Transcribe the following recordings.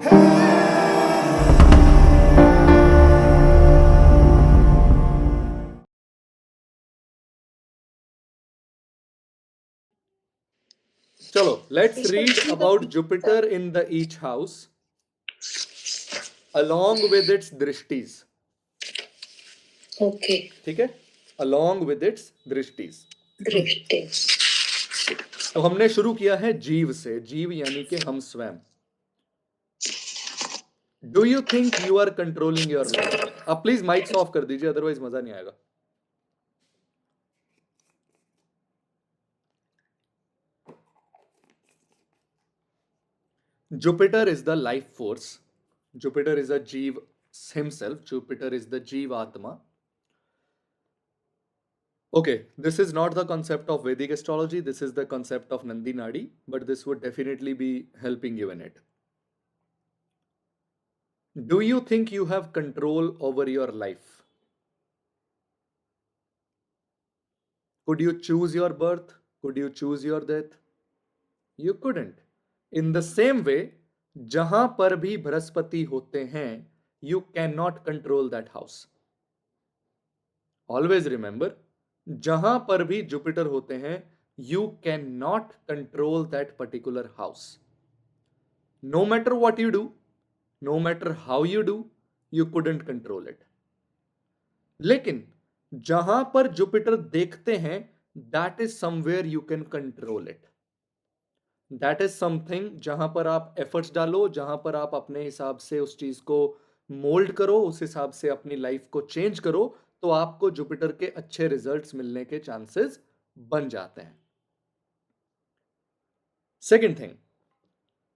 चलो, let's read about Jupiter in the each house along with its drishtis. Okay ठीक है, along with its drishtis. दृष्टि तो हमने शुरू किया है जीव से, जीव यानी कि हम स्वयं. Do you think you are controlling your life? आप प्लीज माइक्स ऑफ कर दीजिए, अदरवाइज मजा नहीं आएगा. Jupiter is the life force. Jupiter is a Jeev himself. Jupiter is the Jeev Atma. Okay, this is not the concept of Vedic astrology. This is the concept of Nandi Nadi, but this would definitely be helping you in it. Do you think you have control over your life? Could you choose your birth? Could you choose your death? You couldn't. In the same way, जहां पर भी बृहस्पति होते हैं, you cannot control that house. Always remember, जहां पर भी Jupiter होते हैं, you cannot control that particular house. No matter what you do, no matter how you do, you couldn't control it. लेकिन जहां पर जुपिटर देखते हैं, that is somewhere you can control it. That is something जहां पर आप efforts डालो, जहां पर आप अपने हिसाब से उस चीज को मोल्ड करो, उस हिसाब से अपनी लाइफ को चेंज करो, तो आपको जुपिटर के अच्छे रिजल्ट्स मिलने के चांसेस बन जाते हैं. Second thing,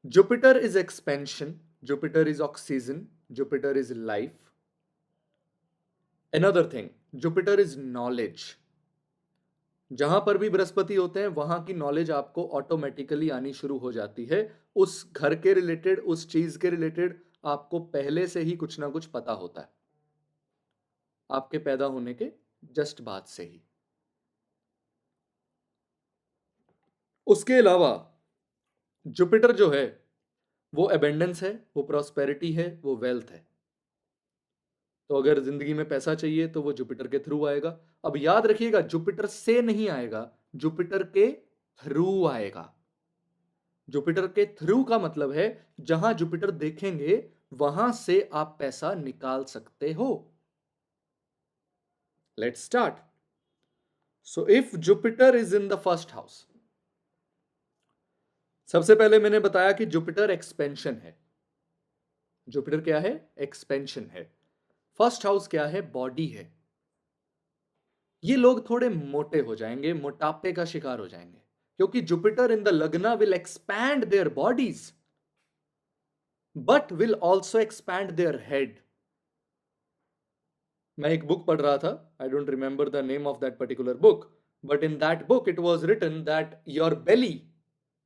Jupiter is expansion, Jupiter is oxygen, Jupiter is life. Another thing, Jupiter is knowledge. जहां पर भी बृहस्पति होते हैं, वहां की नॉलेज आपको ऑटोमेटिकली आनी शुरू हो जाती है. उस घर के रिलेटेड, उस चीज के रिलेटेड आपको पहले से ही कुछ ना कुछ पता होता है, आपके पैदा होने के जस्ट बाद से ही. उसके अलावा जुपिटर जो है वो एबेंडेंस है, वो प्रॉस्पेरिटी है, वो वेल्थ है. तो अगर जिंदगी में पैसा चाहिए तो वो जुपिटर के थ्रू आएगा. अब याद रखिएगा, जुपिटर से नहीं आएगा, जुपिटर के थ्रू आएगा. जुपिटर के थ्रू का मतलब है जहां जुपिटर देखेंगे वहां से आप पैसा निकाल सकते हो. Let's start. So if Jupiter is in the first house, सबसे पहले मैंने बताया कि जुपिटर एक्सपेंशन है. जुपिटर क्या है? एक्सपेंशन है. फर्स्ट हाउस क्या है? बॉडी है. ये लोग थोड़े मोटे हो जाएंगे, मोटापे का शिकार हो जाएंगे, क्योंकि Jupiter in the lagna will expand their bodies but will also expand their head. मैं एक बुक पढ़ रहा था, I don't remember the name of that particular book, but in that book it was written that your belly,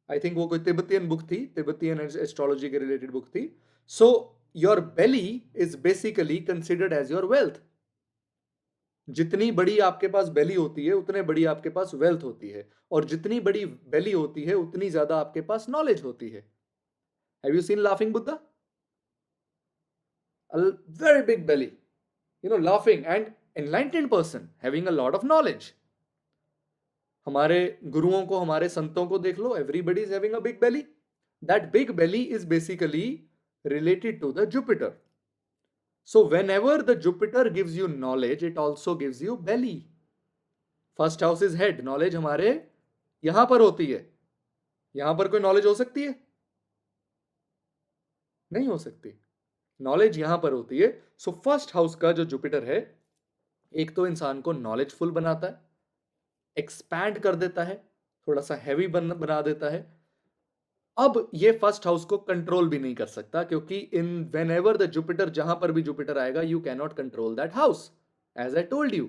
I think वो कोई Tibetan book थी, Tibetan astrology के related book थी. So your belly is basically considered as your wealth. जितनी बड़ी आपके पास बेली होती है, उतने बड़ी आपके पास वेल्थ होती है, और जितनी बड़ी बेली होती है, उतनी ज्यादा आपके पास नॉलेज होती है. Have you seen laughing Buddha? A very big belly, laughing, and enlightened person having a lot of knowledge. हमारे गुरुओं को, हमारे संतों को देख लो, everybody is having a big belly. That big belly is basically related to the Jupiter. So whenever the Jupiter gives you knowledge, it also gives you belly. First house is head. Knowledge हमारे यहां पर होती है. यहां पर कोई knowledge हो सकती है? नहीं हो सकती. नॉलेज यहां पर होती है. सो फर्स्ट हाउस का जो जुपिटर है, एक तो इंसान को नॉलेजफुल बनाता है, एक्सपैंड कर देता है, थोड़ा सा हैवी बना देता है. अब ये फर्स्ट हाउस को कंट्रोल भी नहीं कर सकता, क्योंकि इन व्हेनेवर द जुपिटर, जहां पर भी जुपिटर आएगा, you can not control that house, as I told you.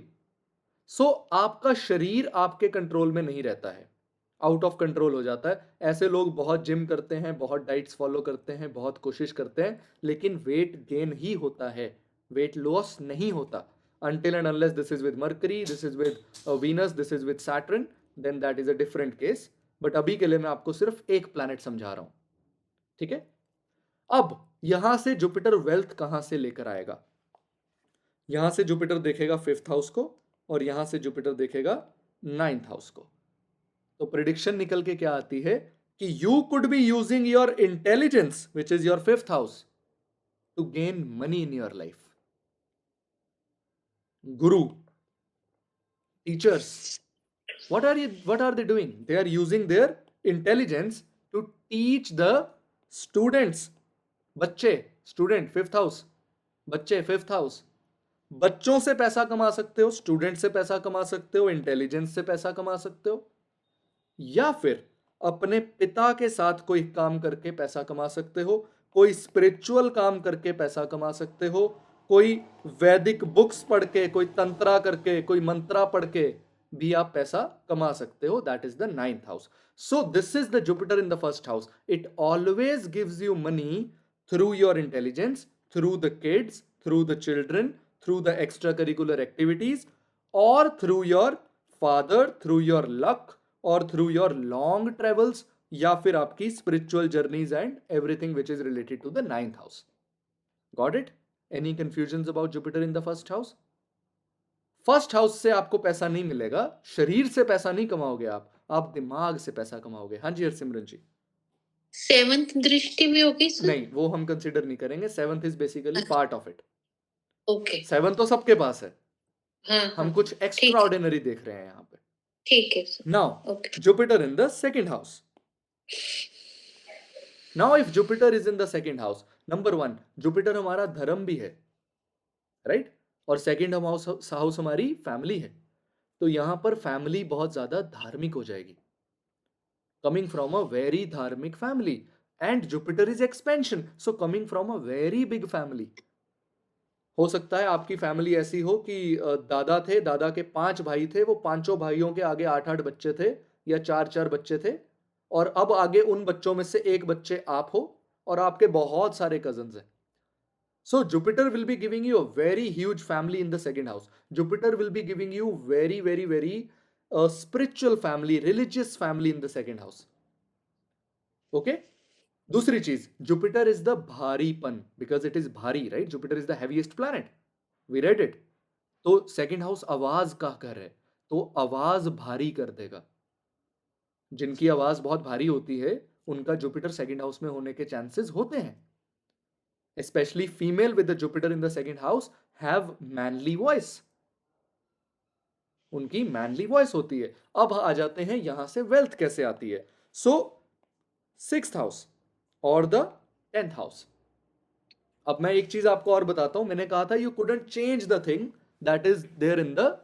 So आपका शरीर आपके कंट्रोल में नहीं रहता है, आउट ऑफ कंट्रोल हो जाता है. ऐसे लोग बहुत जिम करते हैं, बहुत डाइट्स फॉलो करते हैं, बहुत कोशिश करते हैं, लेकिन वेट गेन ही होता है, वेट लॉस नहीं होता. until and unless this is with Mercury, this is with Venus, this is with Saturn, then that is a different case. But अभी के लिए मैं आपको सिर्फ एक प्लैनेट समझा रहा हूं, ठीक है? अब यहां से जुपिटर वेल्थ कहां से लेकर आएगा? यहां से जुपिटर देखेगा 5th हाउस को और यहां से जुपिटर देखेगा 9th हाउस को। तो प्रिडिक्शन निकल के क्या आती है कि you could be using your intelligence which is your 5th house to gain money in your life. Guru, teachers, what are they doing? They are using their intelligence to teach the students. बच्चे, student 5th house, बच्चे 5th house, बच्चों से पैसा कमा सकते हो, student से पैसा कमा सकते हो, इंटेलिजेंस से पैसा कमा सकते हो, या फिर अपने पिता के साथ कोई काम करके पैसा कमा सकते हो, कोई स्पिरिचुअल काम करके पैसा कमा सकते हो, कोई वैदिक बुक्स पढ़ के, कोई तंत्रा करके, कोई मंत्रा पढ़ के भी आप पैसा कमा सकते हो। That is the 9th house. So this is the Jupiter in the 1st house. It always gives you money through your intelligence, through the kids, through the children, through the extra curricular activities, और through your father, through your luck, और through your long travels, या फिर आपकी spiritual journeys and everything which is related to the 9th house. Got it? Any confusion about Jupiter in the 1st house? 1st house से आपको पैसा नहीं मिलेगा, शरीर से पैसा नहीं कमाओगे आप दिमाग से पैसा कमाओगे। हाँ जी हरसिमरन जी। 7th दृष्टि भी होगी सर? नहीं, वो हम कंसिडर नहीं करेंगे। 7th is basically part of it. Okay. 7th तो सबके पास है। हाँ, हम कुछ एक्स्ट्राऑर्डिनरी देख रहे हैं यहाँ पे। ठीक है sir. Now okay. Jupiter in the 2nd house. Now if Jupiter is in the 2nd house, number 1, Jupiter हमारा धर्म भी है, राइट? और 2nd हाउस हमारी फैमिली है। तो यहां पर फैमिली बहुत ज्यादा धार्मिक हो जाएगी, कमिंग फ्रॉम अ वेरी धार्मिक family, and Jupiter is expansion, so coming from a very big family. हो सकता है आपकी फैमिली ऐसी हो कि दादा थे, दादा के 5 भाई थे, वो पांचों भाइयों के आगे 8-8 बच्चे थे, या 4-4 बच्चे थे, और अब आगे उन बच्चों में से एक बच्चे आप हो, और आपके बहुत सारे कजन्स हैं। So Jupiter will be giving you a very huge family in the 2nd house. Jupiter will be giving you very spiritual family, religious family in the 2nd house. Okay? दूसरी चीज, Jupiter is the भारीपन, because it is भारी, right? Jupiter is the heaviest planet. We read it. तो 2nd house आवाज का घर है, तो आवाज भारी कर देगा। जिनकी आवाज बहुत भारी होती है, उनका जुपिटर 2nd हाउस में होने के चांसेस होते हैं। Especially female with the Jupiter in the 2nd house have manly voice. उनकी manly voice होती है। अब आ जाते हैं यहां से wealth कैसे आती है। So 6th house और the 10th house। अब मैं एक चीज आपको और बताता हूं। मैंने कहा था you couldn't change the thing that is there in the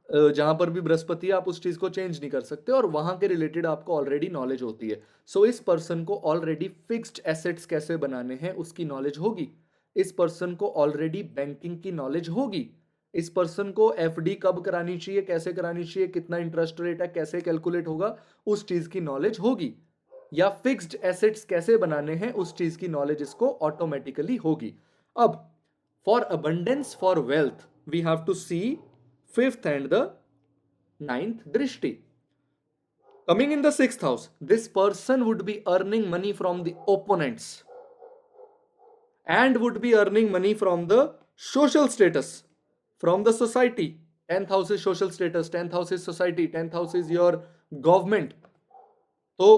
जहां पर भी बृहस्पति है, आप उस चीज को चेंज नहीं कर सकते, और वहां के रिलेटेड आपको ऑलरेडी नॉलेज होती है। सो इस पर्सन को ऑलरेडी फिक्स्ड एसेट्स कैसे बनाने हैं उसकी नॉलेज होगी। इस पर्सन को ऑलरेडी बैंकिंग की नॉलेज होगी। इस पर्सन को एफडी कब करानी चाहिए, कैसे करानी चाहिए, कितना इंटरेस्ट रेट है, कैसे कैलकुलेट होगा, उस चीज की नॉलेज होगी। या फिक्स्ड एसेट्स कैसे बनाने हैं उस चीज की नॉलेज इसको ऑटोमेटिकली होगी। अब for abundance, for wealth, we have to see 5th and the 9th drishti. Coming in the 6th house, this person would be earning money from the opponents and would be earning money from the social status, from the society. 10th house is social status, 10th house is society, 10th house is your government. So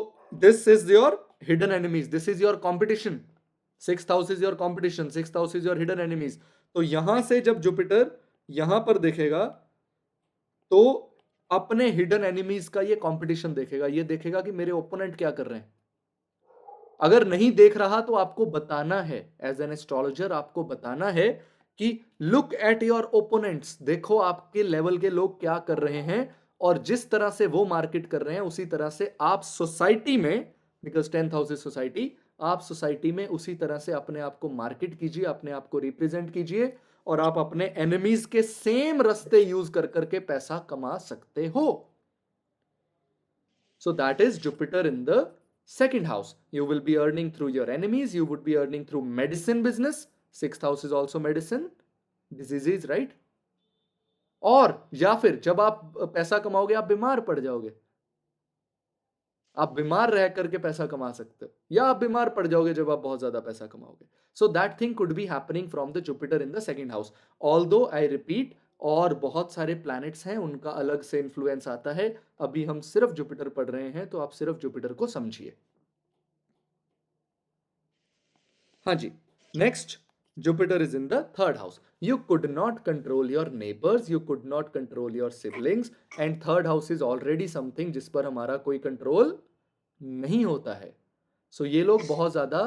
this is your hidden enemies, this is your competition. 6th house is your competition, 6th house is your hidden enemies. तो यहां से जब Jupiter यहां पर देखेगा तो अपने hidden enemies का ये कंपटीशन देखेगा, ये देखेगा कि मेरे ओपोनेंट क्या कर रहे हैं। अगर नहीं देख रहा तो आपको बताना है, एज एन एस्ट्रोलॉजर आपको बताना है कि लुक एट योर ओपोनेंट्स, देखो आपके लेवल के लोग क्या कर रहे हैं, और जिस तरह से वो मार्केट कर रहे हैं उसी तरह से आप सोसाइटी में, because 10th house is society, आप सोसाइटी में उसी तरह से अपने आप को मार्केट कीजिए, अपने आप को रिप्रेजेंट कीजिए, और आप अपने एनिमीज के सेम रास्ते यूज कर करके पैसा कमा सकते हो। So that is Jupiter in the 2nd house. You will be earning through your enemies, you would be earning through medicine business. 6th house is also medicine, diseases, right? और या फिर जब आप पैसा कमाओगे आप बीमार पड़ जाओगे। आप बीमार रह करके पैसा कमा सकते हो, या आप बीमार पड़ जाओगे जब आप बहुत ज्यादा पैसा कमाओगे. So that thing could be happening from the Jupiter in the second house. Although I repeat, और बहुत सारे प्लैनेट्स हैं, उनका अलग से इन्फ्लुएंस आता है. अभी हम सिर्फ जुपिटर पढ़ रहे हैं, तो आप सिर्फ जुपिटर को समझिए. हाँ जी. Next, Jupiter is in the third house. You could not control your neighbors, you could not control your siblings, and third house is already something जिस पर हमारा कोई कंट्रोल नहीं होता है. सो ये लोग बहुत ज्यादा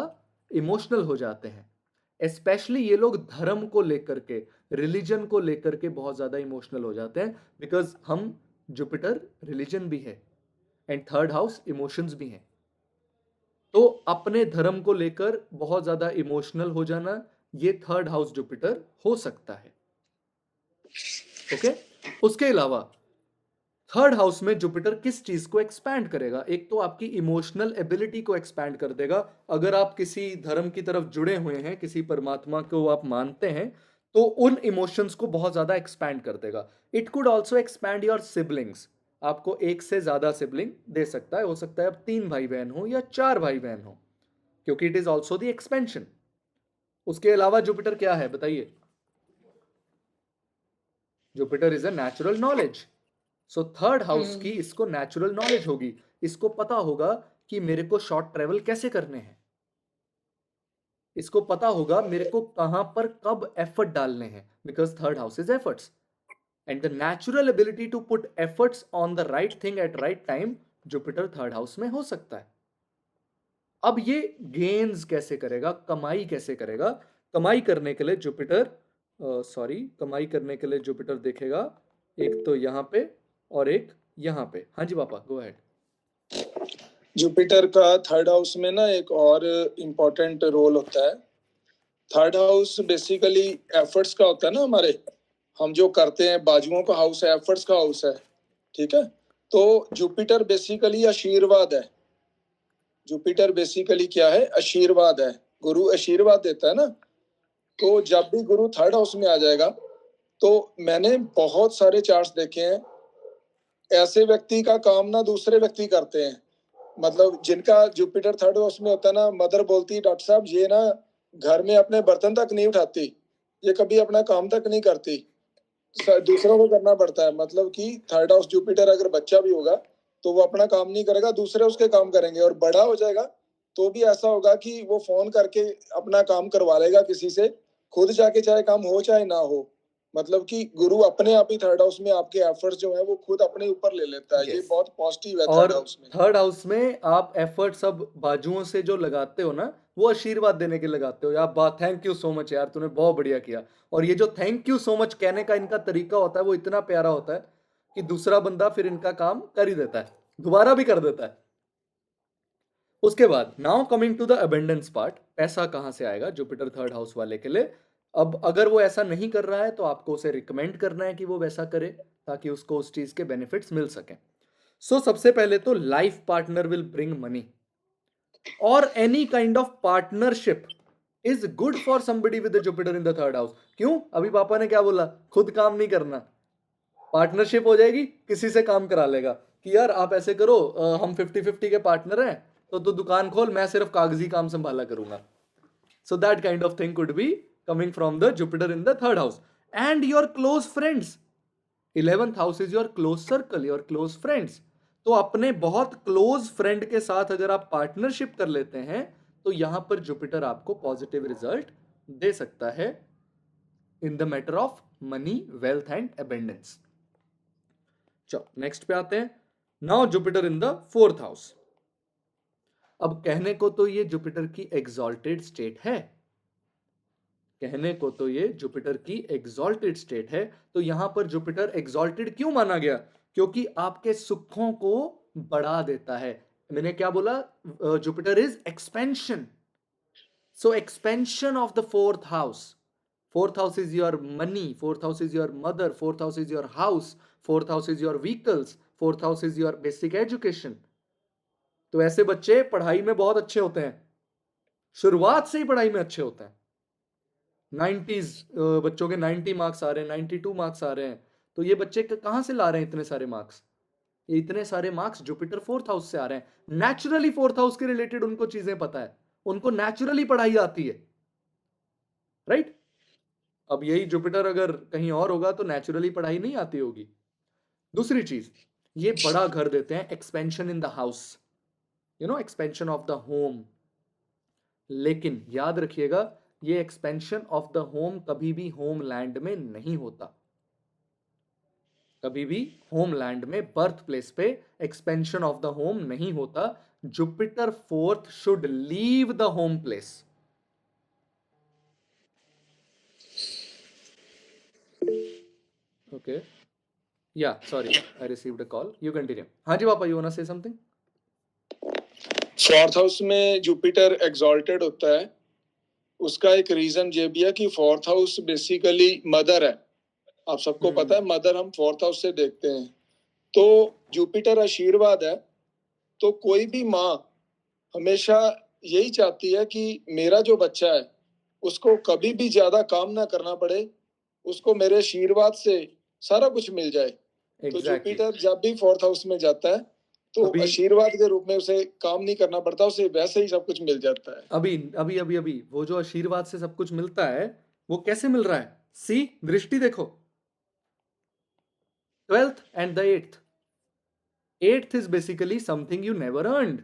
इमोशनल हो जाते हैं. स्पेशली ये लोग धर्म को लेकर के, रिलीजन को लेकर के बहुत ज्यादा इमोशनल हो जाते हैं, बिकॉज हम जुपिटर रिलीजन भी है एंड थर्ड हाउस इमोशंस भी हैं. तो अपने धर्म को लेकर बहुत ज्यादा इमोशनल हो जाना, ये थर्ड हाउस जुपिटर हो सकता है. ओके. उसके अलावा थर्ड हाउस में जुपिटर किस चीज को एक्सपैंड करेगा? एक तो आपकी इमोशनल एबिलिटी को एक्सपैंड कर देगा. अगर आप किसी धर्म की तरफ जुड़े हुए हैं, किसी परमात्मा को आप मानते हैं, तो उन इमोशंस को बहुत ज्यादा एक्सपैंड कर देगा. It could also expand your siblings. आपको एक से ज्यादा सिबलिंग दे सकता है. हो सकता है अब 3 भाई बहन हो या 4 भाई बहन हो, क्योंकि it is also the expansion. उसके अलावा जुपिटर क्या है बताइए? Jupiter is a natural knowledge. So third house की इसको नेचुरल नॉलेज होगी. इसको पता होगा कि मेरे को शॉर्ट ट्रेवल कैसे करने हैं. इसको पता होगा मेरे को कहां पर कब एफर्ट डालने हैं, because third house is efforts. And the natural ability to put efforts on the right thing at right time, Jupiter third house में हो सकता है. अब ये गेन्स कैसे करेगा, कमाई कैसे करेगा? कमाई करने के लिए जुपिटर कमाई करने के लिए जुपिटर देखेगा एक तो यहां पे और एक यहां पे. हाँ जी पापा, गो अहेड. जुपिटर का थर्ड हाउस में ना एक और इम्पोर्टेंट रोल होता है. थर्ड हाउस बेसिकली एफर्ट्स का होता है ना. हमारे हम जो करते हैं, बाजुओं का हाउस है, एफर्ट्स का हाउस है. ठीक है. तो जुपिटर बेसिकली आशीर्वाद है. जुपिटर बेसिकली क्या है? आशीर्वाद है. गुरु आशीर्वाद देता है ना. तो जब भी गुरु थर्ड हाउस में आ जाएगा, तो मैंने बहुत सारे चार्ट्स देखे हैं, ऐसे व्यक्ति का काम ना दूसरे व्यक्ति करते हैं. मतलब जिनका जुपिटर थर्ड हाउस में होता है ना, मदर बोलती है डॉक्टर साहब ये ना घर में अपने बर्तन तक नहीं उठाती, ये कभी अपना काम तक नहीं करती, दूसरों को करना पड़ता है. मतलब कि थर्ड हाउस जुपिटर अगर बच्चा भी होगा तो वो अपना काम नहीं करेगा, दूसरे उसके काम करेंगे. और बड़ा हो जाएगा तो भी ऐसा होगा कि वो फोन करके अपना काम करवा लेगा किसी से, खुद जाके चाहे काम हो चाहे ना हो. मतलब कि गुरु अपने आप ही थर्ड हाउस में आपके एफर्ट्स जो है वो खुद अपने ऊपर ले लेता है. Yes. ये बहुत पॉजिटिव है और थर्ड हाउस में. थर्ड हाउस में आप एफर्ट सब बाजुओं से जो लगाते हो ना, वो आशीर्वाद देने के लगाते हो. यार बात, थैंक यू सो मच यार, तूने बहुत बढ़िया किया. और ये जो थैंक यू सो मच कहने का इनका तरीका होता है, वो इतना प्यारा होता है कि दूसरा बंदा फिर इनका काम कर ही देता है, दोबारा भी कर देता है. उसके बाद now coming to the abundance part. पैसा कहां से आएगा जुपिटर थर्ड हाउस वाले के लिए? अब अगर वो ऐसा नहीं कर रहा है तो आपको उसे रिकमेंड करना है कि वो वैसा करे, ताकि उसको उस चीज के बेनिफिट्स मिल सके. सो सबसे पहले तो life partner will bring money, और any kind of partnership is good for somebody with Jupiter in the third house. क्यों? अभी पापा ने क्या बोला? खुद काम नहीं करना, पार्टनरशिप हो जाएगी, किसी से काम करा लेगा कि यार आप ऐसे करो, हम 50-50 के पार्टनर हैं, तो तू दुकान खोल, मैं सिर्फ कागजी काम संभाला करूंगा. सो that kind of thing could B coming from the Jupiter in the third house. And your close friends, 11th house is your close circle, your close friends. तो अपने बहुत क्लोज फ्रेंड के साथ अगर आप पार्टनरशिप कर लेते हैं, तो यहां पर जुपिटर आपको पॉजिटिव रिजल्ट दे सकता है in the matter of money, wealth and abundance. चलो नेक्स्ट पे आते हैं. Now Jupiter in the fourth house. अब कहने को तो ये जुपिटर की एग्जॉल्टेड स्टेट है, कहने को तो ये जुपिटर की एग्जॉल्टेड स्टेट है. तो यहां पर जुपिटर एग्जॉल्टेड क्यों माना गया? क्योंकि आपके सुखों को बढ़ा देता है. मैंने क्या बोला? Jupiter is expansion. So expansion of the fourth house. Fourth house is your money, fourth house is your mother, fourth house is your house, fourth house is your vehicles, fourth house is your basic education. तो ऐसे बच्चे पढ़ाई में बहुत अच्छे होते हैं, शुरुआत से ही पढ़ाई में अच्छे होते हैं. 90s बच्चों के 90 मार्क्स आ रहे हैं, 92 मार्क्स आ रहे हैं. तो ये बच्चे कहां से ला रहे हैं इतने सारे मार्क्स? ये इतने सारे मार्क्स जुपिटर 4th हाउस से आ रहे हैं। नेचुरली 4th हाउस के रिलेटेड उनको चीजें पता है, उनको नेचुरली पढ़ाई आती है, राइट? अब यही जुपिटर अगर कहीं और होगा तो नेचुरली पढ़ाई नहीं आती होगी। दूसरी चीज, ये बड़ा घर देते हैं, expansion in the house, expansion of the home. लेकिन याद रखिएगा, ये एक्सपेंशन ऑफ द होम कभी भी होमलैंड में नहीं होता। कभी भी होमलैंड में, बर्थ प्लेस पे एक्सपेंशन ऑफ द होम नहीं होता। Jupiter 4th should leave the home place. Okay, या sorry, I received a call, you continue. हाँ जी पापा, you want to say something? 4th house में जुपिटर एग्जॉल्टेड होता है, उसका एक रीजन ये भी है कि 4th हाउस बेसिकली मदर है। आप सबको पता है मदर हम 4th हाउस से देखते हैं। तो जुपिटर आशीर्वाद है, तो कोई भी माँ हमेशा यही चाहती है कि मेरा जो बच्चा है उसको कभी भी ज्यादा काम ना करना पड़े, उसको मेरे आशीर्वाद से सारा कुछ मिल जाए। तो जुपिटर जब भी 4th हाउस में जाता है तो आशीर्वाद के रूप में उसे काम नहीं करना पड़ता, उसे वैसे ही सब कुछ मिल जाता है। अभी वो जो आशीर्वाद से सब कुछ मिलता है वो कैसे मिल रहा है? सी, दृष्टि देखो, 12th and the 8th. 8th is basically something you never earned.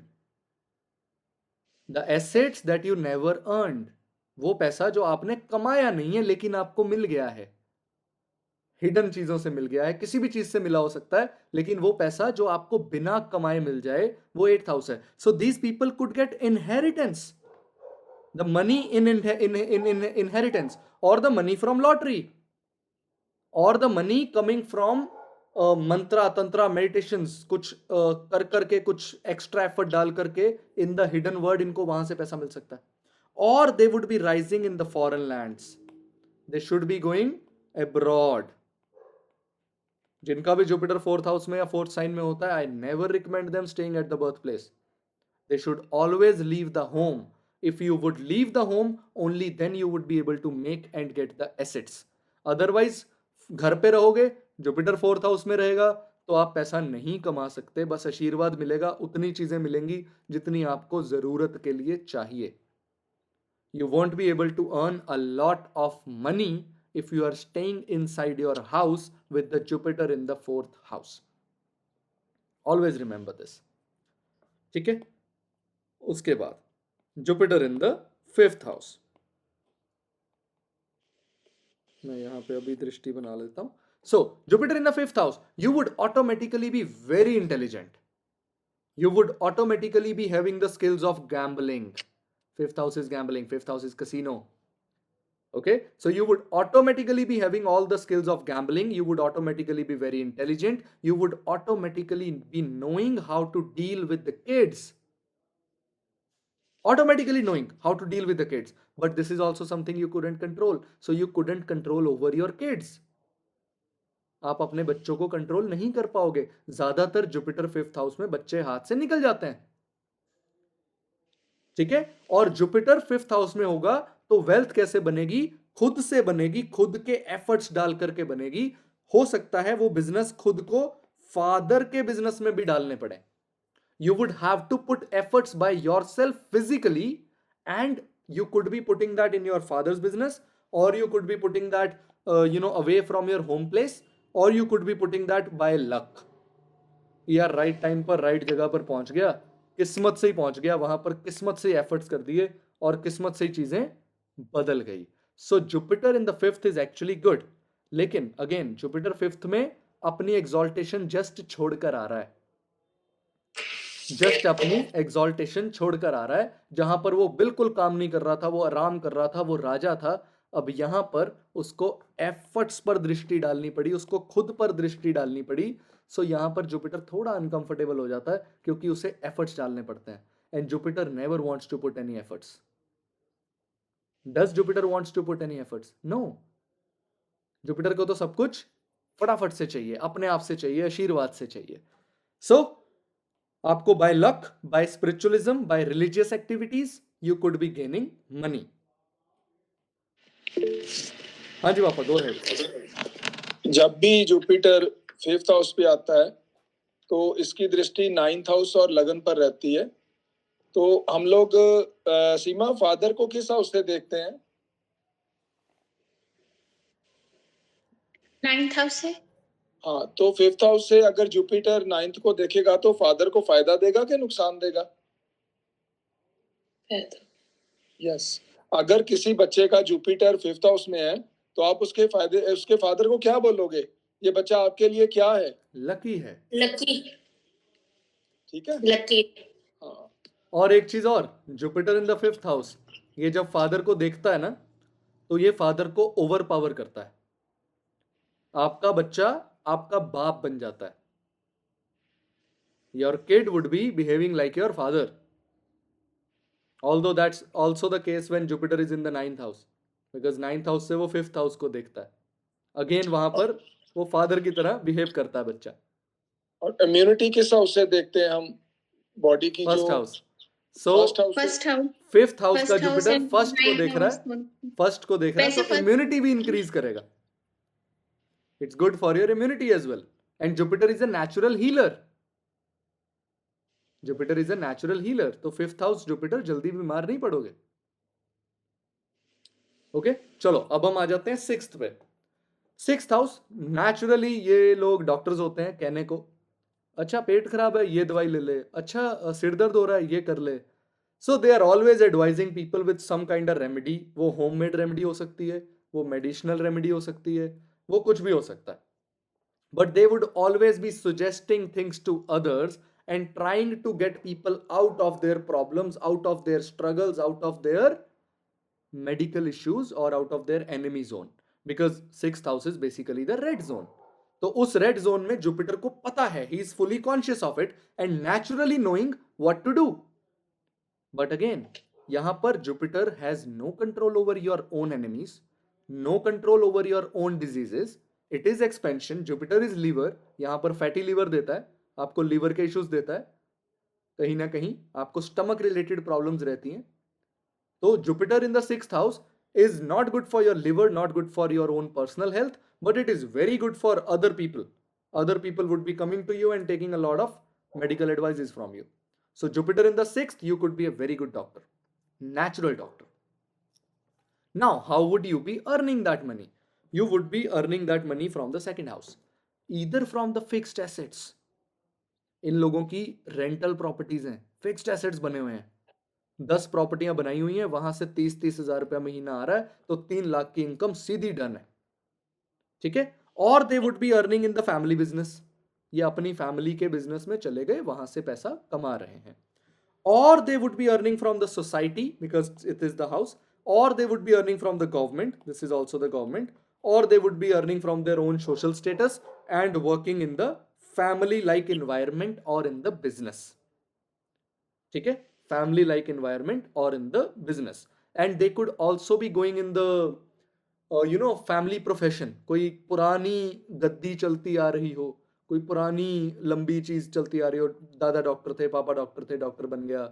The assets that you never earned. वो पैसा जो आपने कमाया नहीं है लेकिन आपको मिल गया है, हिडन चीजों से मिल गया है, किसी भी चीज से मिला हो सकता है, लेकिन वो पैसा जो आपको बिना कमाए मिल जाए वो 8th हाउस है। So these people could get inheritance, the money in inheritance, और द मनी फ्रॉम लॉटरी, और the money coming from Mantra tantra meditations, कुछ कर करके, कुछ एक्स्ट्रा एफर्ट डाल करके इन द हिडन वर्ड, इनको वहां से पैसा मिल सकता है। और they would B rising in the foreign lands, they should be going abroad. जिनका भी जुपिटर 4th हाउस में या 4th साइन में होता है, I never recommend them staying at the birth place. They should always leave the home. If you would leave the home, only then you would be able to make and get the assets. Otherwise घर पे रहोगे, Jupiter 4th house में रहेगा, तो आप पैसा नहीं कमा सकते, बस आशीर्वाद मिलेगा, उतनी चीजें मिलेंगी जितनी आपको जरूरत के लिए चाहिए। You won't be able to earn a lot of money if you are staying inside your house with the Jupiter in the 4th house. Always remember this. ठीक है? उसके बाद Jupiter in the 5th house. मैं यहाँ पे अभी दृष्टि बना लेता हूँ। So, Jupiter in the 5th house, you would automatically be very intelligent. You would automatically be having the skills of gambling. 5th house is gambling, 5th house is casino. Okay, so you would automatically be having all the skills of gambling. You would automatically be very intelligent. You would automatically be knowing how to deal with the kids. Automatically knowing how to deal with the kids. But this is also something you couldn't control. So you couldn't control over your kids. आप अपने बच्चों को control नहीं कर पाओगे। ज्यादातर Jupiter 5th house में बच्चे हाथ से निकल जाते हैं, ठीक है? और जुपिटर 5th हाउस में होगा तो वेल्थ कैसे बनेगी? खुद से बनेगी, खुद के एफर्ट्स डाल करके बनेगी। हो सकता है वो बिजनेस खुद को फादर के बिजनेस में भी डालने पड़े। You would have to put efforts by yourself physically, and you could be putting that in your father's business, और you could be putting that away from your home place, और you could be putting that by luck. यार right time पर right जगह पर पहुंच गया, किस्मत से ही पहुंच गया, वहां पर किस्मत से एफर्ट्स कर दिए और किस्मत से ही चीजें बदल गई। सो Jupiter in the 5th is actually good, लेकिन अगेन जुपिटर 5th में अपनी एग्जॉल्टेशन जस्ट छोड़कर आ रहा है, जस्ट अपनी एग्जॉल्टेशन छोड़कर आ रहा है। जहां पर वो बिल्कुल काम नहीं कर रहा था, वो आराम कर रहा था, वो राजा था, अब यहां पर उसको एफर्ट्स पर दृष्टि डालनी पड़ी, उसको खुद पर दृष्टि डालनी पड़ी। सो यहां पर जुपिटर थोड़ा अनकंफर्टेबल हो जाता है क्योंकि उसे एफर्ट्स डालने पड़ते हैं, and Jupiter never wants to put any efforts. Does Jupiter wants to put any efforts? No. Jupiter को तो सब कुछ फटाफट से चाहिए, अपने आप से चाहिए, आशीर्वाद से चाहिए। सो आपको by luck, by spiritualism, by religious activities you could be gaining money. हाँ जी पापा, गो अहेड। जब भी जुपिटर 5th हाउस पे आता है तो इसकी दृष्टि 9th हाउस और लगन पर रहती है। तो हम लोग सीमा फादर को किस हाउस से देखते हैं? 9th हाउस से। हाँ, तो 5th हाउस से अगर जुपिटर 9th को देखेगा तो फादर को फायदा देगा कि नुकसान देगा? यस। अगर किसी बच्चे का जुपिटर 5th हाउस में है तो आप उसके फादर को क्या बोलोगे? ये बच्चा आपके लिए क्या है? लकी है। लकी। ठीक है, लकी। हाँ। और एक चीज और, Jupiter in the 5th house, ये जब फादर को देखता है ना, तो ये फादर को ओवर पावर करता है। आपका बच्चा आपका बाप बन जाता है। Your kid would be behaving like your father, although that's also the case when Jupiter is in the 9th house, because 9th house से वो 5th हाउस को देखता है। अगेन वहां पर वो फादर की तरह बिहेव करता है बच्चा। और इम्यूनिटी किस हाउस से देखते हैं हम? बॉडी की फर्स्ट जो house. So first house. 5th house का First house Jupiter and first को 9th देख रहा है, house। फर्स्ट को देख रहा है, वैसे तो first- इम्यूनिटी भी इंक्रीज करेगा। It's good for your immunity as well. And Jupiter is a natural healer. Jupiter is a natural healer, तो 5th हाउस जुपिटर जल्दी बीमार नहीं पड़ोगे। ओके चलो अब हम आ जाते हैं 6th पे। 6th हाउस, नेचुरली ये लोग डॉक्टर्स होते हैं कहने को, अच्छा पेट खराब है ये दवाई ले ले, अच्छा सिर दर्द हो रहा है ये कर ले। So they are always advising people with some kind of remedy. वो होममेड रेमेडी हो सकती है, वो मेडिसिनल रेमेडी हो सकती है, वो कुछ भी हो सकता है, but they would always be suggesting things to others and trying to get people out of their problems, out of their struggles, out of their medical issues or out of their enemy zone, because 6th house is basically the red zone. तो उस red zone में Jupiter को पता है, he is fully conscious of it and naturally knowing what to do. But again, यहां पर Jupiter has no control over your own enemies, no control over your own diseases. It is expansion. Jupiter is liver, यहां पर fatty liver देता है, आपको liver के issues देता है, कहीं ना कहीं आपको स्टमक रिलेटेड प्रॉब्लम्स रहती हैं। तो Jupiter in the 6th house is not good for your liver, not good for your own personal health, but it is very good for other people. Other people would be coming to you and taking a lot of medical advices from you. So Jupiter in the 6th, you could be a very good doctor, natural doctor. Now, how would you be earning that money? You would be earning that money from the 2nd house, either from the fixed assets. इन लोगों की rental properties हैं, fixed assets बने हुए हैं, 10 प्रॉपर्टियां बनाई हुई हैं, वहां से 30-30 हजार रुपया महीना आ रहा है, तो 3 लाख की इनकम सीधी डन है। ठीक है। और they would be earning in the family business, ये अपनी फैमिली के बिजनेस में चले गए, वहां से पैसा कमा रहे हैं। और they would be earning from the society because it is the house, और they would be earning from the government, this is also the government, और they would be earning from their own social status and working in the family like environment और in the business. ठीक है, family like environment और in the business, and they could also be going in the family profession. कोई पुरानी गद्दी चलती आ रही हो, कोई पुरानी लंबी चीज चलती आ रही हो, दादा डॉक्टर थे, पापा डॉक्टर थे, डॉक्टर बन गया,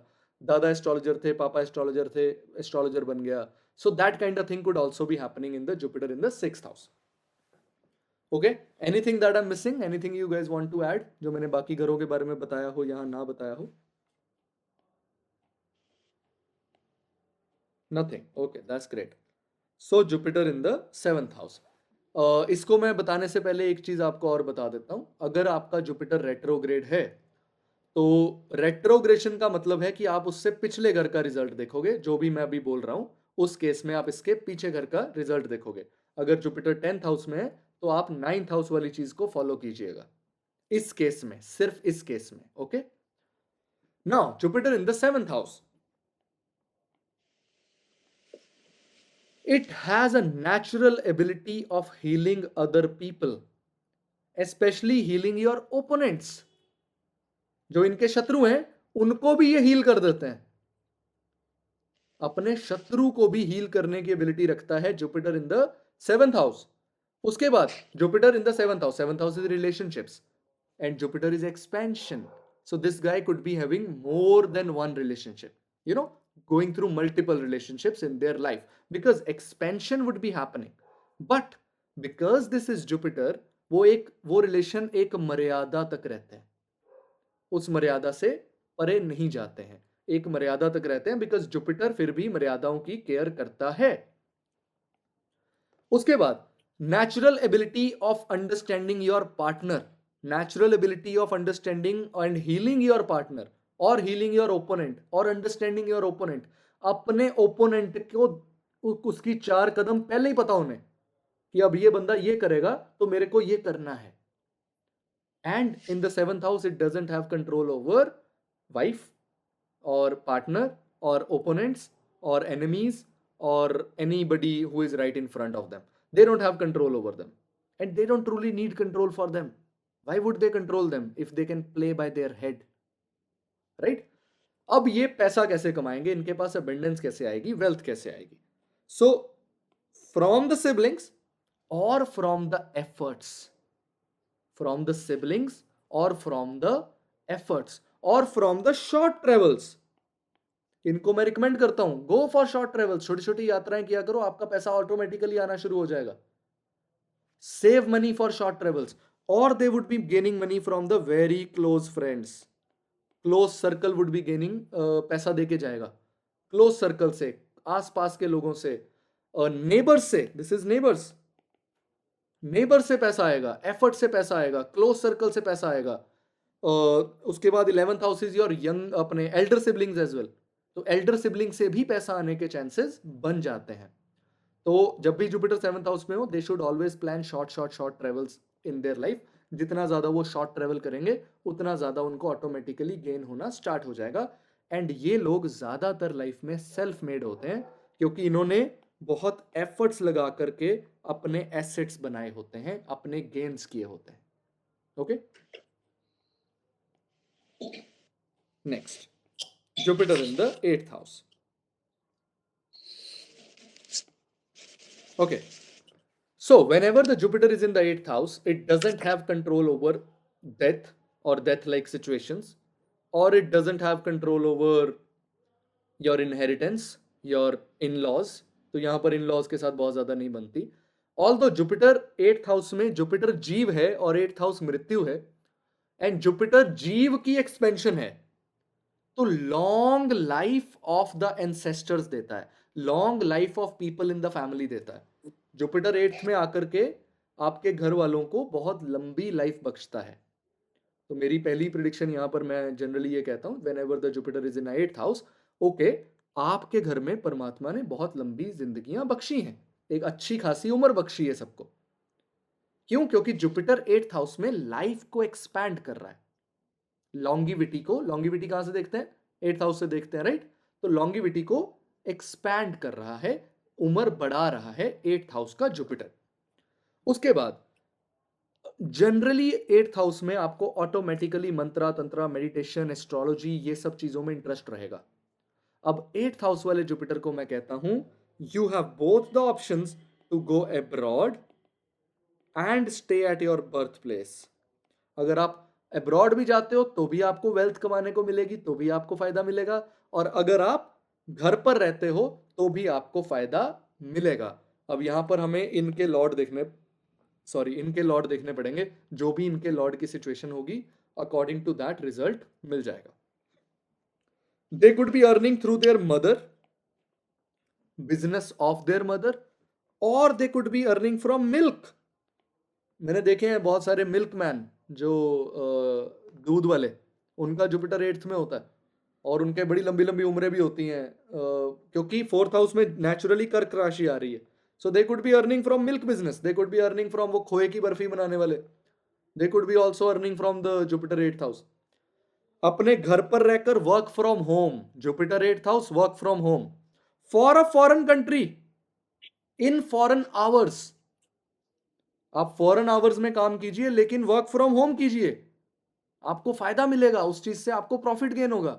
दादा एस्ट्रोलॉजर थे, पापा एस्ट्रोलॉजर थे, एस्ट्रोलॉजर बन गया। So that kind of thing could also be happening in the Jupiter in the 6th house. Okay, anything that I am missing, anything you guys want to add जो मैंने बाकी घरों के बारे में बताया हो, यहां ना बताया हो? Nothing, okay that's great. So Jupiter in the 7th house. इसको मैं बताने से पहले एक चीज आपको और बता देता हूं। अगर आपका जुपिटर रेट्रोग्रेड है, तो रेट्रोग्रेशन का मतलब है कि आप उससे पिछले घर का रिजल्ट देखोगे। जो भी मैं अभी बोल रहा हूं, उस केस में आप इसके पीछे घर का रिजल्ट देखोगे। अगर जुपिटर 10th हाउस में है, तो आप 9th हाउस वाली चीज को फॉलो कीजिएगा इस केस में, सिर्फ इस केस में। Okay, now Jupiter in the 7th house, it has a natural ability of healing other people, especially healing your opponents. जो इनके शत्रु हैं उनको भी ये हील कर देते हैं। अपने शत्रु को भी हील करने की एबिलिटी रखता है Jupiter in the 7th house. उसके बाद Jupiter in the 7th house, 7th house is relationships and Jupiter is expansion. So this guy could be having more than one relationship, you know, going through multiple relationships in their life, because expansion would be happening. But because this is Jupiter, वो relation एक मर्यादा तक रहते हैं। उस मर्यादा से परे नहीं जाते हैं, एक मर्यादा तक रहते हैं, बिकॉज जुपिटर फिर भी मर्यादाओं की केयर करता है। उसके बाद natural ability of understanding your partner, natural ability of understanding and healing your partner और हीलिंग योर ओपोनेंट और अंडरस्टैंडिंग योर ओपोनेंट। अपने ओपोनेंट को उसकी 4 कदम पहले ही पता उन्हें कि अब ये बंदा ये करेगा तो मेरे को ये करना है। And in the 7th house it doesn't have control over wife और पार्टनर और ओपोनेंट्स और enemies or anybody who is right in front of them. They don't have control over them and they don't truly need control for them. Why would they control them if they can play by their head? Right? अब ये पैसा कैसे कमाएंगे, इनके पास abundance कैसे आएगी, wealth कैसे आएगी? So from the siblings or from the efforts, from the siblings or from the efforts or from the short travels. इनको मैं रिकमेंड करता हूं, गो फॉर शॉर्ट ट्रेवल, छोटी छोटी यात्राएं किया करो, आपका पैसा ऑटोमेटिकली आना शुरू हो जाएगा। Save money for short travels और they would be gaining money from the very close friends. Close circle would be gaining, पैसा देके जाएगा क्लोज सर्कल से, आसपास के लोगों से, नेबर्स से, दिस इज नेबर्स, नेबर से पैसा आएगा, एफर्ट से पैसा आएगा, क्लोज सर्कल से पैसा आएगा। उसके बाद 11th house is your young, अपने एल्डर सिबलिंग्स एज वेल, तो एल्डर सिबलिंग से भी पैसा आने के चांसेस बन जाते हैं। तो जब भी जुपिटर 7th हाउस में हो, दे should always plan short travels in their life. जितना ज्यादा वो शॉर्ट ट्रेवल करेंगे उतना ज्यादा उनको ऑटोमेटिकली गेन होना स्टार्ट हो जाएगा। एंड ये लोग ज्यादातर लाइफ में सेल्फ मेड होते हैं क्योंकि इन्होंने बहुत एफर्ट्स लगा करके अपने एसेट्स बनाए होते हैं, अपने गेन्स किए होते हैं। Okay, next, Jupiter in the 8th house. Okay, so whenever the Jupiter is in the 8th house, it doesn't have control over death or death-like situations, or it doesn't have control over your inheritance, your in-laws. तो यहाँ पर in-laws के साथ बहुत ज्यादा नहीं बनती। Although Jupiter 8th house में Jupiter जीव है और 8th house मृत्यु है, and Jupiter जीव की एक्सपेंशन है, तो long life of the ancestors देता है, long life of people in the family देता है। जुपिटर 8th में आकर के आपके घर वालों को बहुत लंबी लाइफ बख्शता है। तो मेरी पहली प्रिडिक्शन यहाँ पर मैं जनरली ये कहता हूँ, when ever the Jupiter is in 8th house, okay, आपके घर में परमात्मा ने बहुत लंबी जिंदगियां बख्शी हैं, एक अच्छी खासी उम्र बख्शी है सबको। क्यों? क्योंकि जुपिटर 8th हाउस में लाइफ को एक्सपैंड कर रहा है। लॉन्गिविटी को, लॉन्गिविटी कहां से देखते हैं? 8th हाउस से देखते हैं, राइट? तो लॉन्गिविटी को एक्सपैंड कर रहा है, उम्र बढ़ा रहा है 8th हाउस का जुपिटर। उसके बाद जनरली 8th हाउस में आपको ऑटोमेटिकली मंत्रा, तंत्रा, मेडिटेशन, एस्ट्रोलॉजी, ये सब चीजों में इंटरेस्ट रहेगा। अब 8th हाउस वाले जुपिटर को मैं कहता हूं, you have both the options to go abroad and stay at your birth place. अगर आप अब्रॉड भी जाते हो तो भी आपको वेल्थ कमाने को मिलेगी, तो भी आपको फायदा मिलेगा, और अगर आप घर पर रहते हो तो भी आपको फायदा मिलेगा। अब यहां पर हमें इनके लॉर्ड देखने पड़ेंगे, जो भी इनके लॉर्ड की सिचुएशन होगी अकॉर्डिंग टू दैट रिजल्ट मिल जाएगा। They could be earning through their mother, business of their mother, और they could be earning from milk. मैंने देखे हैं बहुत सारे मिल्क मैन जो दूध वाले, उनका जुपिटर 8th में होता है और उनके बड़ी लंबी लंबी उम्रें भी होती हैं, क्योंकि 4th हाउस में नेचुरली कर्क राशि आ रही है। So they could be earning from milk business, they could be earning from वो खोए की बर्फी बनाने वाले, they could be also earning from the Jupiter 8th house. अपने घर पर रहकर work from home, Jupiter 8th house, work from home for a foreign country in foreign hours. आप फॉरेन आवर्स में काम कीजिए लेकिन वर्क फ्रॉम होम कीजिए, आपको फायदा मिलेगा, उस चीज से आपको प्रॉफिट गेन होगा।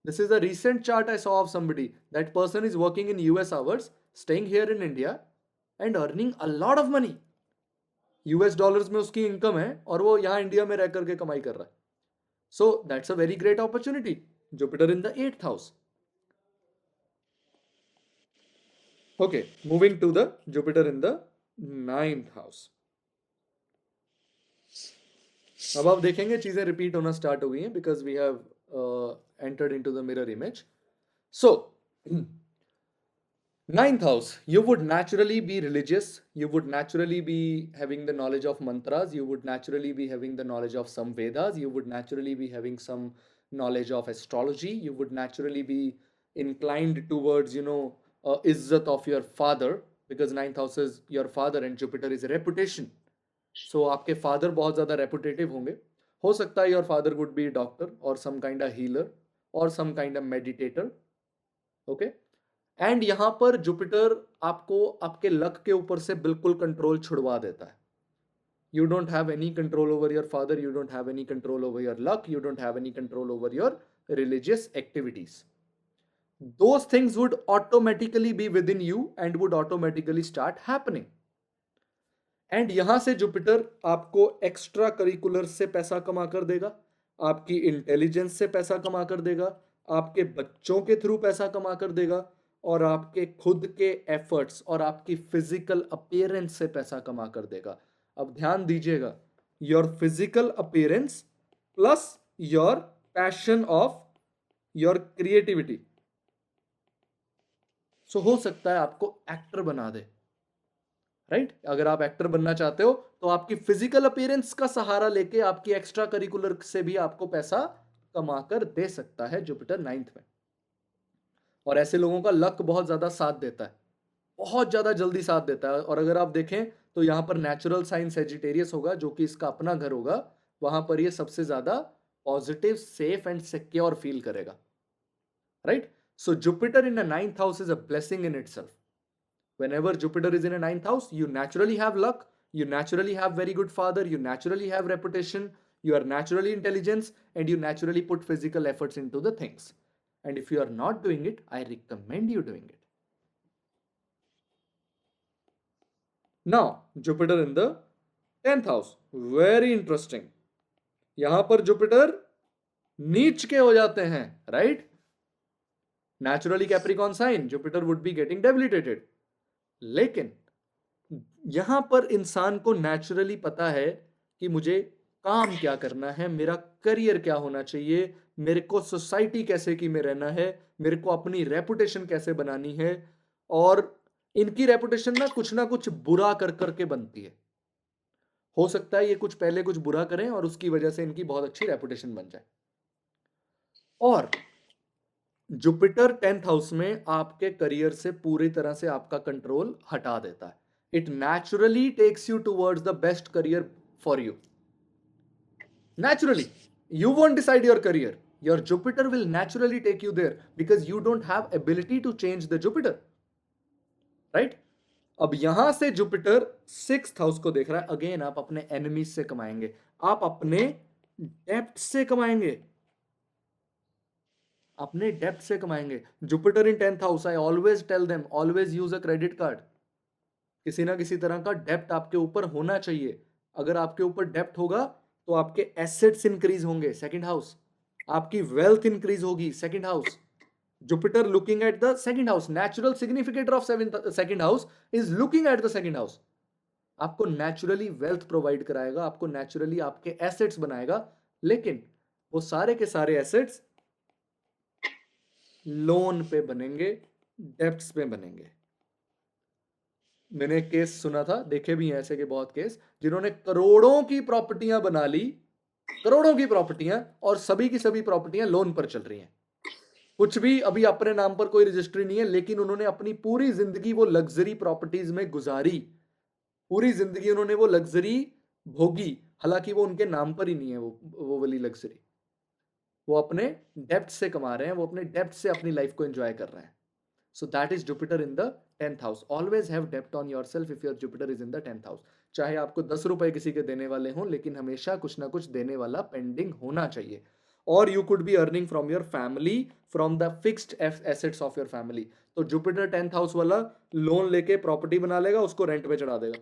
This is a recent chart I saw of somebody, that person is working in US hours, staying here in India and earning a lot of money. US dollars में उसकी इनकम है और वो यहां India में रह करके कमाई कर रहा है। So that's a very great opportunity, Jupiter in the 8th house. Okay, moving to the Jupiter in the 9th house. अब आप देखेंगे चीजें रिपीट होना स्टार्ट हो गई हैं because we have entered into the mirror image. So ninth house, you would naturally be religious, you would naturally be having the knowledge of mantras, you would naturally be having the knowledge of some Vedas, you would naturally be having some knowledge of astrology, you would naturally be inclined towards, izzat of your father, because ninth house is your father and Jupiter is reputation. So आपके father बहुत ज़्यादा reputative होंगे. हो सकता है your father would be a doctor or some kind of healer or some kind of meditator. Okay. And यहां पर Jupiter आपको आपके लक के ऊपर से बिल्कुल कंट्रोल छुड़वा देता है. You don't have any control over your father, you don't have any control over your luck, you don't have any control over your religious activities. Those things would automatically be within you and would automatically start happening. And यहां से Jupiter आपको extra curricular से पैसा कमा कर देगा, आपकी intelligence से पैसा कमा कर देगा, आपके बच्चों के थ्रू पैसा कमा कर देगा, और आपके खुद के एफर्ट्स और आपकी फिजिकल अपीयरेंस से पैसा कमा कर देगा. अब ध्यान दीजिएगा, your physical appearance plus your passion of your creativity. So हो सकता है आपको एक्टर बना दे, राइट? अगर आप एक्टर बनना चाहते हो तो आपकी फिजिकल अपीयरेंस का सहारा लेके आपकी एक्स्ट्रा करिकुलर से भी आपको पैसा कमा कर दे सकता है जुपिटर 9th में. और ऐसे लोगों का लक बहुत ज्यादा साथ देता है, बहुत ज्यादा जल्दी साथ देता है. और अगर आप देखें तो यहाँ पर नेचुरल साइन सेजिटेरियस होगा, जो कि इसका अपना घर होगा, वहां पर ये सबसे ज्यादा positive, safe and secure feel करेगा, right? So Jupiter in a 9th house is a blessing in itself. Whenever Jupiter is in a 9th house, you naturally have luck, you naturally have very good father, you naturally have reputation, you are naturally intelligent, and you naturally put physical efforts into the things. And if you are not doing it, I recommend you doing it. Now, Jupiter in the 10th house. Very interesting. यहां पर Jupiter नीच के हो जाते हैं, right? Naturally Capricorn sign, Jupiter would be getting debilitated. लेकिन यहां पर इंसान को नेचुरली पता है कि मुझे काम क्या करना है, मेरा करियर क्या होना चाहिए, मेरे को सोसाइटी कैसे की में रहना है, मेरे को अपनी रेपुटेशन कैसे बनानी है. और इनकी रेपुटेशन ना कुछ बुरा कर करके बनती है. हो सकता है ये कुछ पहले कुछ बुरा करें और उसकी वजह से इनकी बहुत अच्छी रेपुटेशन बन जाए. और जुपिटर 10th हाउस में आपके करियर से पूरी तरह से आपका कंट्रोल हटा देता है. It naturally takes you towards the best career for you. Naturally, you won't decide your career. Your Jupiter will naturally take you there because you don't have ability to change the Jupiter. Right? अब यहां से Jupiter 6th house को देख रहा है. Again आप अपने enemies से कमाएंगे, आप अपने डेप्ट से कमाएंगे, अपने डेप्ट से कमाएंगे. Jupiter in 10th house, I always tell them, always use a credit card. किसी ना किसी तरह का डेप्ट आपके ऊपर होना चाहिए. अगर आपके ऊपर डेप्ट होगा तो आपके एसेट्स इंक्रीज होंगे, सेकंड हाउस. आपकी वेल्थ इंक्रीज होगी, second house. Jupiter looking at the second house, natural significator of second house is looking at the second house. आपको नेचुरली वेल्थ प्रोवाइड कराएगा, आपको नेचुरली आपके एसेट्स बनाएगा. लेकिन वो सारे के सारे एसेट्स लोन पे बनेंगे, डेप्ट्स पे बनेंगे. मैंने केस सुना था, देखे भी हैं ऐसे के बहुत केस, जिन्होंने करोड़ों की प्रॉपर्टियां बना ली, करोड़ों की प्रॉपर्टियां, और सभी की सभी प्रॉपर्टियां लोन पर चल रही हैं. कुछ भी अभी अपने नाम पर कोई रजिस्ट्री नहीं है, लेकिन उन्होंने अपनी पूरी जिंदगी वो लग्जरी प्रॉपर्टीज में गुजारी, पूरी जिंदगी उन्होंने वो लग्जरी भोगी. हालांकि वो उनके नाम पर ही नहीं है वो वाली लग्जरी. वो अपने डेप्ट से कमा रहे हैं, वो अपने डेप्ट से अपनी लाइफ को एंजॉय कर रहे हैं. So that is Jupiter in the 10th house. Always have debt on yourself if your Jupiter is in the 10th house. चाहे आपको 10 रुपए किसी के देने वाले हों, लेकिन हमेशा कुछ ना कुछ देने वाला पेंडिंग होना चाहिए. और you could be earning from your family, from the fixed assets of your family. तो Jupiter 10th house वाला लोन लेके प्रॉपर्टी बना लेगा, उसको रेंट पे चढ़ा देगा.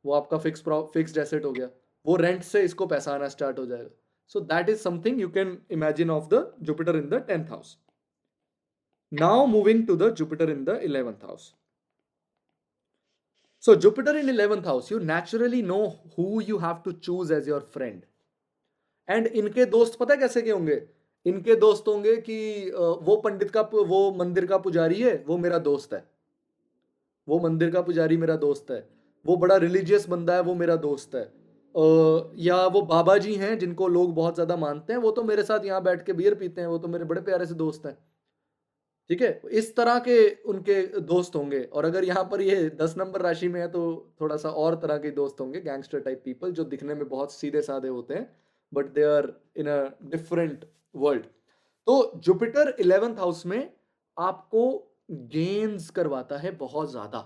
वो आपका फिक्स्ड एसेट हो गया, वो रेंट से इसको पैसा आना स्टार्ट हो जाएगा. So that is something you can imagine of the Jupiter in the 10th house. Now moving to the Jupiter in the 11th house. So Jupiter in 11th house, you naturally know who you have to choose as your friend. And इनके दोस्त पता है कैसे के होंगे? इनके दोस्त होंगे कि वो पंडित का वो मंदिर का पुजारी है, वो मेरा दोस्त है। वो मंदिर का पुजारी मेरा दोस्त है। वो बड़ा रिलीजियस बंदा है, वो मेरा दोस्त है। या वो बाबा जी हैं जिनको लोग बहुत ज्यादा मानते हैं, वो तो मेरे साथ यहाँ बैठ के बियर पीते हैं, वो तो मेरे बड़े प्यारे से दोस्त हैं। ठीक है, इस तरह के उनके दोस्त होंगे। और अगर यहाँ पर ये 10 नंबर राशि में है तो थोड़ा सा और तरह के दोस्त होंगे, गैंगस्टर टाइप पीपल, जो दिखने में बहुत सीधे साधे होते हैं, but they are in a different world. तो जुपिटर 11th हाउस में आपको गेन्स करवाता है बहुत ज्यादा,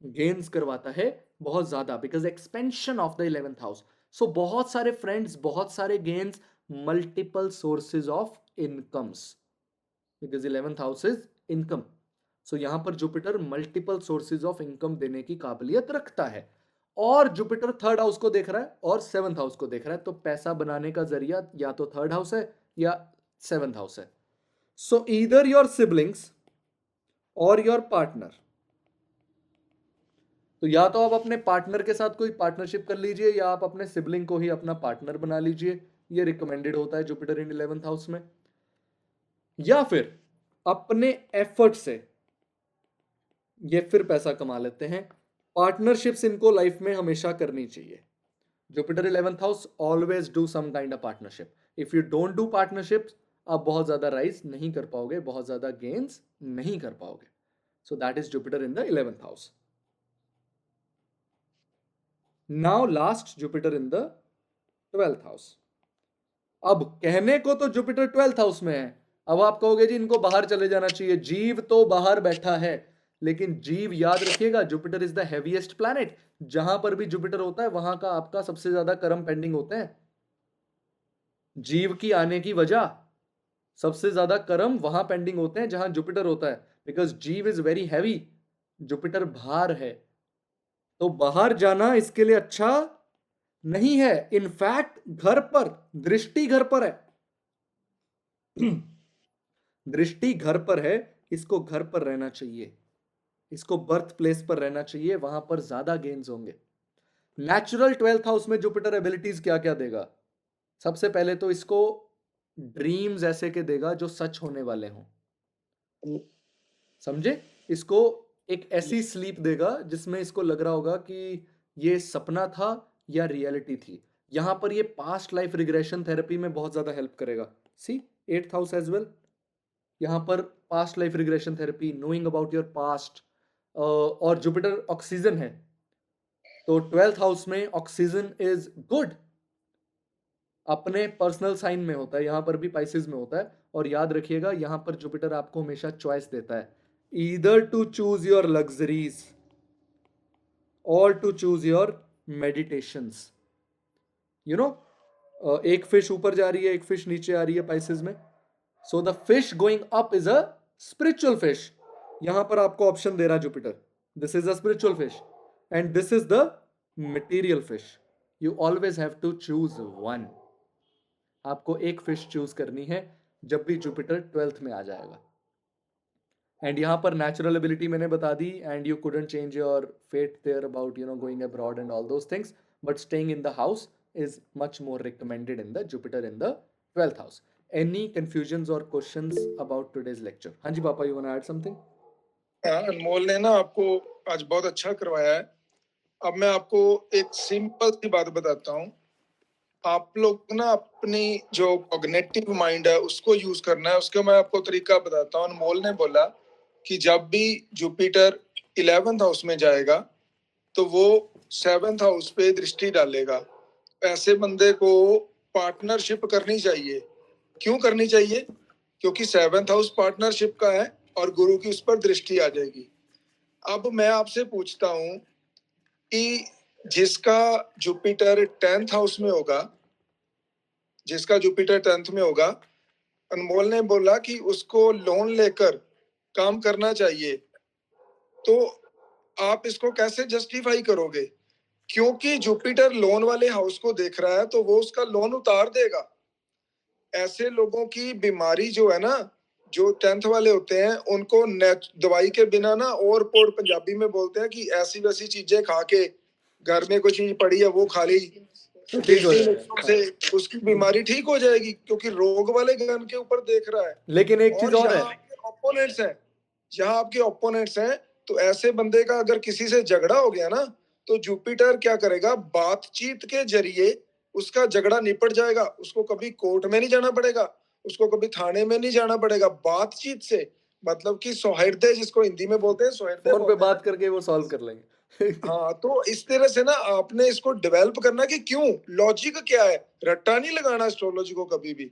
गेन्स करवाता है बहुत ज्यादा, because expansion of the 11th house. So बहुत सारे फ्रेंड्स, बहुत सारे gains, multiple sources of incomes, because 11th house is income. So यहां पर Jupiter multiple sources of income देने की काबिलियत रखता है। और जुपिटर 3rd हाउस को देख रहा है और 7th हाउस को देख रहा है, तो पैसा बनाने का जरिया या तो 3rd हाउस है या 7th हाउस है। सो ईदर योर सिबलिंग्स और योर पार्टनर, तो या तो आप अपने पार्टनर के साथ कोई पार्टनरशिप कर लीजिए या आप अपने सिबलिंग को ही अपना पार्टनर बना लीजिए, ये रिकमेंडेड होता है जुपिटर इन 11th हाउस में। या फिर अपने एफर्ट से ये फिर पैसा कमा लेते हैं। पार्टनरशिप्स इनको लाइफ में हमेशा करनी चाहिए। Jupiter 11th house, always do some kind of partnership. If you don't do partnerships, आप बहुत ज्यादा राइज नहीं कर पाओगे, बहुत ज्यादा गेन्स नहीं कर पाओगे। So that is Jupiter in the 11th house. Now last, Jupiter in the 12th house. अब कहने को तो जुपिटर 12th हाउस में है, अब आप कहोगे जी इनको बाहर चले जाना चाहिए, जीव तो बाहर बैठा है, लेकिन जीव याद रखिएगा Jupiter is the heaviest planet. जहां पर भी जुपिटर होता है वहां का आपका सबसे ज्यादा कर्म पेंडिंग होते हैं। जीव की आने की वजह, सबसे ज्यादा कर्म वहां पेंडिंग होते हैं जहां जुपिटर होता है, बिकॉज जीव इज वेरी हैवी, जुपिटर भार है। तो बाहर जाना इसके लिए अच्छा नहीं है। इनफैक्ट घर पर दृष्टि, घर पर है दृष्टि घर पर है, इसको घर पर रहना चाहिए, इसको बर्थ प्लेस पर रहना चाहिए, वहां पर ज्यादा गेन्स होंगे। नेचुरल 12th हाउस में जुपिटर एबिलिटीज क्या क्या देगा? सबसे पहले तो इसको ड्रीम्स ऐसे के देगा जो सच होने वाले हों, समझे? इसको एक ऐसी स्लीप देगा जिसमें इसको लग रहा होगा कि ये सपना था या रियलिटी थी। यहां पर ये पास्ट लाइफ रिग्रेशन थेरेपी में बहुत ज्यादा हेल्प करेगा। सी 8th हाउस एज वेल, यहां पर past life regression therapy, knowing about your past. और जुपिटर ऑक्सीजन है, तो 12th हाउस में ऑक्सीजन इज गुड, अपने पर्सनल साइन में होता है, यहां पर भी पाइसेस में होता है। और याद रखिएगा यहां पर जुपिटर आपको हमेशा चॉइस देता है, either to choose your luxuries और to choose your meditations. You know, एक फिश ऊपर जा रही है, एक फिश नीचे आ रही है पाइसेस में। So the fish going up is a spiritual fish. यहां पर आपको ऑप्शन दे रहा है Jupiter, this is a spiritual fish and this is the material fish. You always have to choose one. आपको एक फिश चूज करनी है जब भी जुपिटर 12th में आ जाएगा। एंड यहां पर नेचुरल एबिलिटी मैंने बता दी, and you couldn't change your fate there about going abroad and all those things, but staying in the house is much more recommended in the Jupiter in the 12th house. Any confusions or questions about today's lecture? हाँ जी पापा, you wanna add something? अनमोल ने ना आपको आज बहुत अच्छा करवाया है। अब मैं आपको एक सिंपल सी बात बताता हूँ। आप लोग ना अपनी जो कॉग्निटिव माइंड है उसको यूज करना है। उसका मैं आपको तरीका बताता हूँ। अनमोल ने बोला कि जब भी जुपिटर 11th हाउस में जाएगा तो वो 7th हाउस पे दृष्टि डालेगा। ऐसे बंदे को पार्टनरशिप करनी चाहिए। क्यों करनी चाहिए? क्योंकि 7th हाउस पार्टनरशिप का है और गुरु की उस पर दृष्टि आ जाएगी। अब मैं आपसे पूछता हूं कि जिसका जुपिटर 10th हाउस में होगा, जिसका जुपिटर 10th में होगा, अनमोल ने बोला कि उसको लोन लेकर काम करना चाहिए। तो आप इसको कैसे जस्टिफाई करोगे? क्योंकि जुपिटर लोन वाले हाउस को देख रहा है तो वो उसका लोन उतार देगा। ऐसे लोगों की बीमारी जो है ना, जो 10th वाले होते हैं उनको दवाई के बिना ना और पोड़ पंजाबी में बोलते हैं कि ऐसी वैसी चीजें खा के घर में कोई चीज पड़ी है वो खा ली तो ठीक हो 3 जाएगा। नुस्खों से उसकी बीमारी ठीक हो जाएगी क्योंकि रोग वाले गन के ऊपर देख रहा है। लेकिन एक चीज और है, जहाँ आपके ओपोनेंट्स हैं तो ऐसे बंदे का अगर किसी से झगड़ा हो गया ना तो जुपिटर क्या करेगा, बातचीत के जरिए उसका झगड़ा निपट जाएगा। उसको कभी कोर्ट में नहीं जाना पड़ेगा, उसको कभी थाने में नहीं जाना पड़ेगा। बातचीत से मतलब कि सौहार्द जिसको हिंदी में बोलते हैं, सौहार्द फोन पे बोलते हैं। बात करके वो सॉल्व कर लेंगे। हाँ, तो इस तरह से ना आपने इसको डेवलप करना कि क्यों, लॉजिक क्या है, रट्टा नहीं लगाना एस्ट्रोलॉजी को कभी भी।